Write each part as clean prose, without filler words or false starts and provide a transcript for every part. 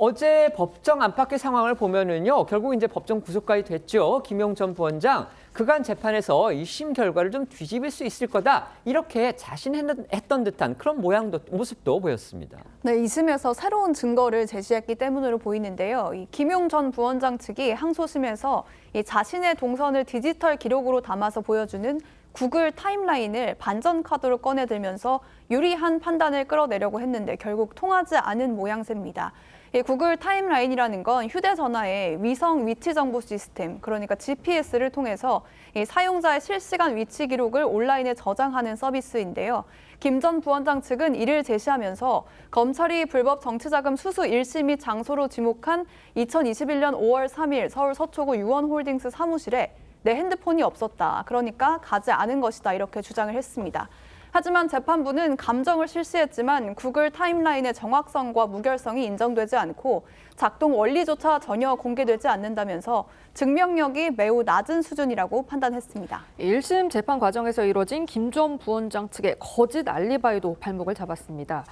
어제 법정 안팎의 상황을 보면은요, 결국 이제 법정 구속까지 됐죠. 김용 전 부원장 그간 재판에서 1심 결과를 좀 뒤집을 수 있을 거다 이렇게 자신했던 듯한 그런 모습도 보였습니다. 네, 2심에서 새로운 증거를 제시했기 때문으로 보이는데요. 이 김용 전 부원장 측이 항소심에서 이 자신의 동선을 디지털 기록으로 담아서 보여주는 구글 타임라인을 반전 카드로 꺼내들면서 유리한 판단을 끌어내려고 했는데 결국 통하지 않은 모양새입니다. 이 구글 타임라인이라는 건 휴대전화의 위성 위치 정보 시스템, 그러니까 GPS를 통해서 이 사용자의 실시간 위치 기록을 온라인에 저장하는 서비스인데요. 김 전 부원장 측은 이를 제시하면서 검찰이 불법 정치자금 수수 1심 및 장소로 지목한 2021년 5월 3일 서울 서초구 유원홀딩스 사무실에 내 핸드폰이 없었다. 그러니까 가지 않은 것이다. 이렇게 주장을 했습니다. 하지만 재판부는 감정을 실시했지만 구글 타임라인의 정확성과 무결성이 인정되지 않고 작동 원리조차 전혀 공개되지 않는다면서 증명력이 매우 낮은 수준이라고 판단했습니다. 1심 재판 과정에서 이뤄진 김 전 부원장 측의 거짓 알리바이도 발목을 잡았습니다.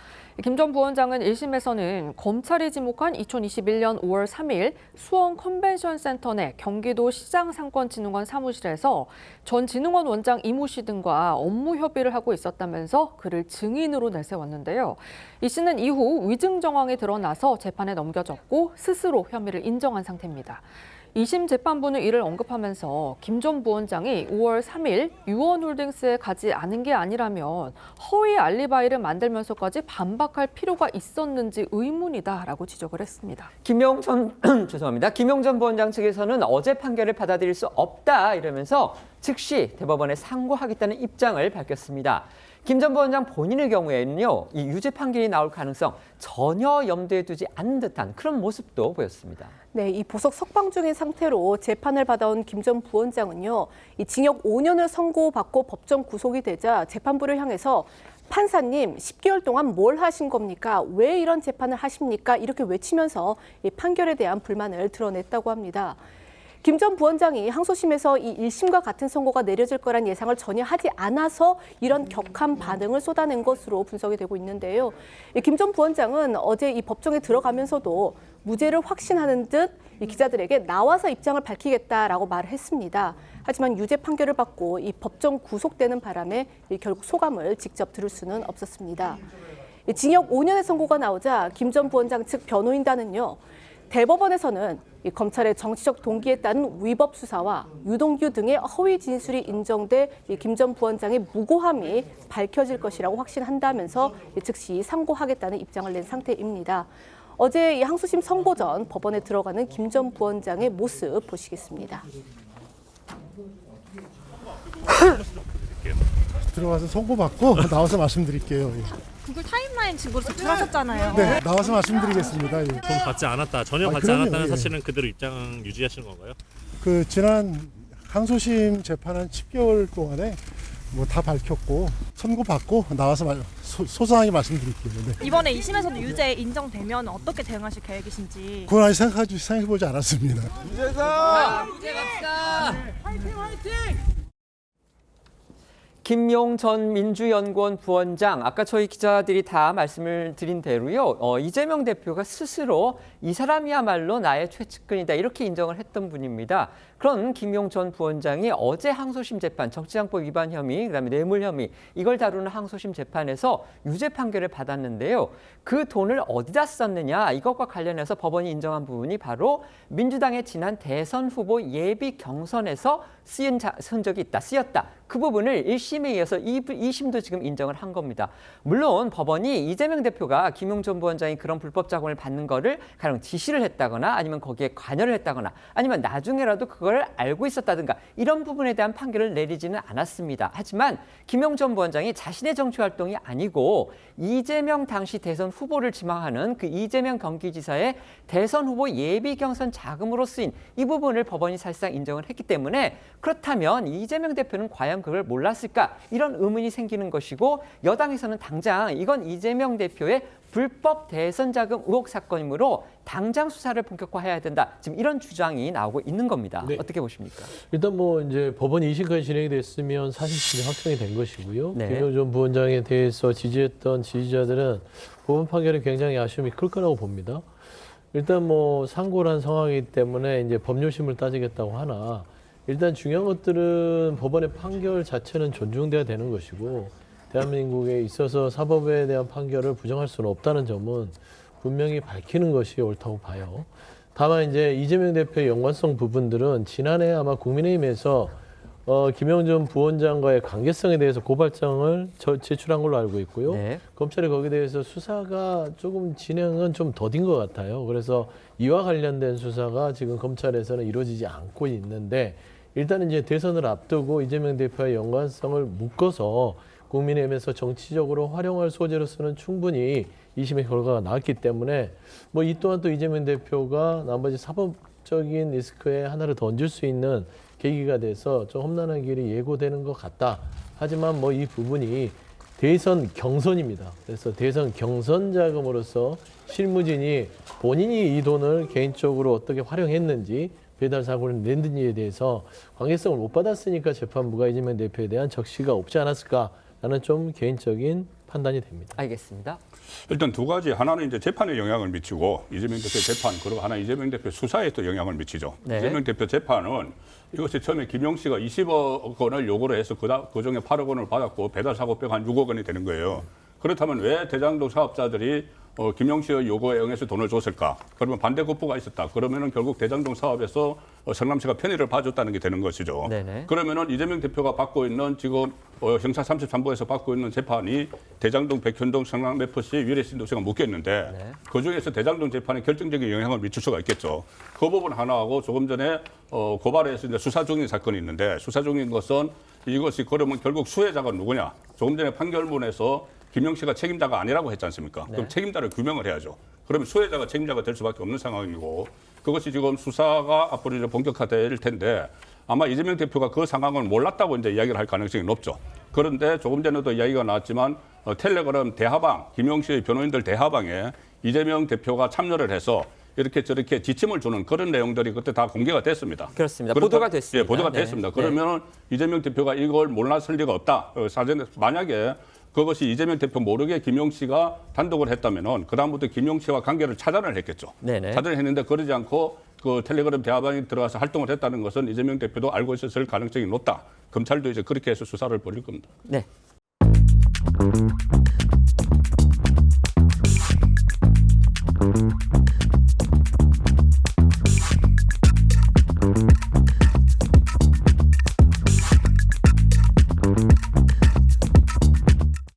김 전 부원장은 1심에서는 검찰이 지목한 2021년 5월 3일 수원 컨벤션 센터 내 경기도 시장상권진흥원 사무실에서 전 진흥원 원장 이모 씨 등과 업무 협의를 하고 있었다면서 그를 증인으로 내세웠는데요. 이 씨는 이후 위증 정황이 드러나서 재판에 넘겨졌고 스스로 혐의를 인정한 상태입니다. 2심 재판부는 이를 언급하면서 김 전 부원장이 5월 3일 유원홀딩스에 가지 않은 게 아니라면 허위 알리바이를 만들면서까지 반박할 필요가 있었는지 의문이다라고 지적을 했습니다. 김용 전 부원장 측에서는 어제 판결을 받아들일 수 없다 이러면서 즉시 대법원에 상고하겠다는 입장을 밝혔습니다. 김 전 부원장 본인의 경우에는요, 이 유죄 판결이 나올 가능성 전혀 염두에 두지 않는 듯한 그런 모습도 보였습니다. 네, 이 보석 석방 중인 상태로 재판을 받아온 김 전 부원장은요, 이 징역 5년을 선고받고 법정 구속이 되자 재판부를 향해서 판사님, 10개월 동안 뭘 하신 겁니까? 왜 이런 재판을 하십니까? 이렇게 외치면서 이 판결에 대한 불만을 드러냈다고 합니다. 김 전 부원장이 항소심에서 이 1심과 같은 선고가 내려질 거란 예상을 전혀 하지 않아서 이런 격한 반응을 쏟아낸 것으로 분석이 되고 있는데요. 김 전 부원장은 어제 이 법정에 들어가면서도 무죄를 확신하는 듯 이 기자들에게 나와서 입장을 밝히겠다라고 말을 했습니다. 하지만 유죄 판결을 받고 이 법정 구속되는 바람에 결국 소감을 직접 들을 수는 없었습니다. 징역 5년의 선고가 나오자 김 전 부원장 측 변호인단은요. 대법원에서는 이 검찰의 정치적 동기에 따른 위법 수사와 유동규 등의 허위 진술이 인정돼 김 전 부원장의 무고함이 밝혀질 것이라고 확신한다면서 즉시 상고하겠다는 입장을 낸 상태입니다. 어제 이 항소심 선고 전 법원에 들어가는 김 전 부원장의 모습 보시겠습니다. 들어가서 선고받고 나와서 말씀드릴게요. 구글 타임라인 집으로 제출하셨잖아요. 네, 나와서 말씀드리겠습니다. 돈 받지 않았다, 전혀 받지 그럼요, 않았다는 예. 사실은 그대로 입장 유지하시는 건가요? 그 지난 항소심 재판한 10개월 동안에 뭐 다 밝혔고 선고받고 나와서 소소하게 말씀드릴게요. 네. 이번에 2심에서도 유죄 인정되면 어떻게 대응하실 계획이신지. 그건 아직 생각해보지 않았습니다. 유죄 갑시다. 김용 전 민주연구원 부원장, 아까 저희 기자들이 다 말씀을 드린 대로요. 이재명 대표가 스스로 이 사람이야말로 나의 최측근이다 이렇게 인정을 했던 분입니다. 그런 김용 전 부원장이 어제 항소심 재판, 정치자금법 위반 혐의, 그다음에 뇌물 혐의 이걸 다루는 항소심 재판에서 유죄 판결을 받았는데요. 그 돈을 어디다 썼느냐 이것과 관련해서 법원이 인정한 부분이 바로 민주당의 지난 대선 후보 예비 경선에서 쓴 적이 있다, 쓰였다. 그 부분을 1심에 이어서 2심도 지금 인정을 한 겁니다. 물론 법원이 이재명 대표가 김용 전 부원장이 그런 불법 자금을 받는 거를 가령 지시를 했다거나 아니면 거기에 관여를 했다거나 아니면 나중에라도 그걸 알고 있었다든가 이런 부분에 대한 판결을 내리지는 않았습니다. 하지만 김용 전 부원장이 자신의 정치 활동이 아니고 이재명 당시 대선 후보를 지망하는 그 이재명 경기지사의 대선 후보 예비 경선 자금으로 쓰인 이 부분을 법원이 사실상 인정을 했기 때문에 그렇다면 이재명 대표는 과연 그걸 몰랐을까? 이런 의문이 생기는 것이고 여당에서는 당장 이건 이재명 대표의 불법 대선 자금 의혹 사건이므로 당장 수사를 본격화해야 된다. 지금 이런 주장이 나오고 있는 겁니다. 네. 어떻게 보십니까? 일단 뭐 이제 법원 2심까지 진행이 됐으면 사실심이 확정이 된 것이고요. 네. 김용 전 부원장에 대해서 지지했던 지지자들은 법원 판결에 굉장히 아쉬움이 클 거라고 봅니다. 일단 뭐 상고란 상황이기 때문에 이제 법률심을 따지겠다고 하나 일단 중요한 것들은 법원의 판결 자체는 존중돼야 되는 것이고 대한민국에 있어서 사법에 대한 판결을 부정할 수는 없다는 점은 분명히 밝히는 것이 옳다고 봐요. 다만 이제 이재명 대표의 연관성 부분들은 지난해 아마 국민의힘에서 김영 전 부원장과의 관계성에 대해서 고발장을 제출한 걸로 알고 있고요. 네. 검찰이 거기에 대해서 수사가 조금 진행은 좀 더딘 것 같아요. 그래서 이와 관련된 수사가 지금 검찰에서는 이루어지지 않고 있는데 일단은 이제 대선을 앞두고 이재명 대표의 연관성을 묶어서 국민의힘에서 정치적으로 활용할 소재로서는 충분히 2심의 결과가 나왔기 때문에 뭐 이 또한 또 이재명 대표가 나머지 사법적인 리스크에 하나를 더 얹을 수 있는 계기가 돼서 좀 험난한 길이 예고되는 것 같다. 하지만 뭐 이 부분이 대선 경선입니다. 그래서 대선 경선 자금으로서 실무진이 본인이 이 돈을 개인적으로 어떻게 활용했는지 배달 사고를 냈는지에 대해서 관계성을 못 받았으니까 재판부가 이재명 대표에 대한 적시가 없지 않았을까라는 좀 개인적인 판단이 됩니다. 알겠습니다. 일단 두 가지. 하나는 이제 재판에 영향을 미치고 이재명 대표 재판, 그리고 하나 이재명 대표 수사에 또 영향을 미치죠. 네. 이재명 대표 재판은 이것이 처음에 김용 씨가 20억 원을 요구를 해서 그중에 8억 원을 받았고 배달 사고 빼고 한 6억 원이 되는 거예요. 그렇다면 왜 대장동 사업자들이 김용 씨의 요구에 응해서 돈을 줬을까? 그러면 반대 급부가 있었다. 그러면은 결국 대장동 사업에서 성남시가 편의를 봐줬다는 게 되는 것이죠. 네네. 그러면은 이재명 대표가 받고 있는 지금 형사 33부에서 받고 있는 재판이 대장동, 백현동, 성남 FC, 위례신도시가 묶였는데 네. 그중에서 대장동 재판에 결정적인 영향을 미칠 수가 있겠죠. 그 부분 하나하고 조금 전에 고발해서 이제 수사 중인 사건이 있는데 수사 중인 것은 이것이 그러면 결국 수혜자가 누구냐? 조금 전에 판결문에서 김용 씨가 책임자가 아니라고 했지 않습니까? 네. 그럼 책임자를 규명을 해야죠. 그러면 수혜자가 책임자가 될 수밖에 없는 상황이고 그것이 지금 수사가 앞으로 이제 본격화될 텐데 아마 이재명 대표가 그 상황을 몰랐다고 이제 이야기를 할 가능성이 높죠. 그런데 조금 전에도 이야기가 나왔지만 텔레그램 대화방, 김용 씨의 변호인들 대화방에 이재명 대표가 참여를 해서 이렇게 저렇게 지침을 주는 그런 내용들이 그때 다 공개가 됐습니다. 그렇습니다. 보도가 됐습니다. 예, 보도가 네. 됐습니다. 네. 그러면 이재명 대표가 이걸 몰랐을 리가 없다. 사전에 만약에 그것이 이재명 대표 모르게 김용 씨가 단독을 했다면은 그다음부터 김용 씨와 관계를 차단을 했겠죠. 네네. 차단을 했는데 그러지 않고 그 텔레그램 대화방에 들어가서 활동을 했다는 것은 이재명 대표도 알고 있었을 가능성이 높다. 검찰도 이제 그렇게 해서 수사를 벌일 겁니다. 네.